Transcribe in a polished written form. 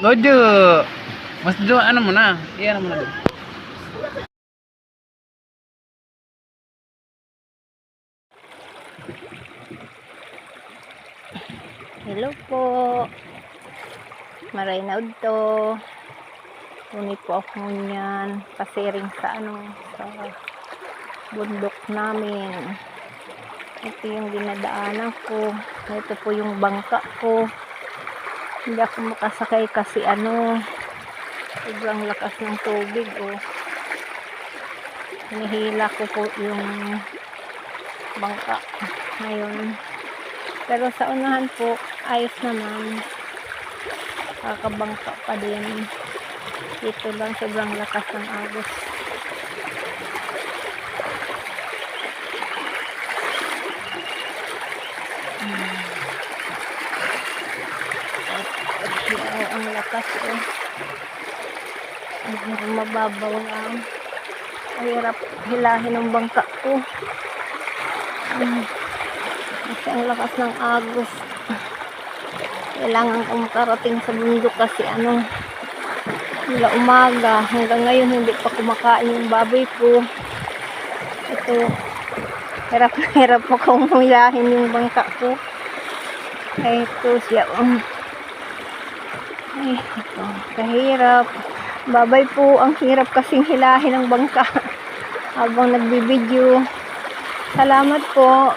Gojo. Mas do ano mo na? Iyan mo na doon. Hello po. Maray na udto. Ngunit po ako niyan pasiring sa sa bundok namin. Ito yung dinadaanan ko. Ito po yung bangka ko. Hindi ako makasakay kasi sobrang lakas ng tubig hinihila ko po yung bangka ngayon. Pero sa unahan po ayos naman, kakabangka pa din. Dito lang sobrang lakas ng agos. Ang lakas ang mababaw lang. Ang hirap hilahin ng bangka ko. Kasi ang lakas ng agos. Kailangan kong makarating sa bundok kasi mula umaga hanggang ngayon hindi pa kumakain yung baboy ko. Ito, hirap na hirap po kong hilahin yung bangka ko. Ay, ito siya. Ay, ito, kahirap. Babay po, ang hirap kasing hilahin ng bangka habang nagbibideo. Salamat po.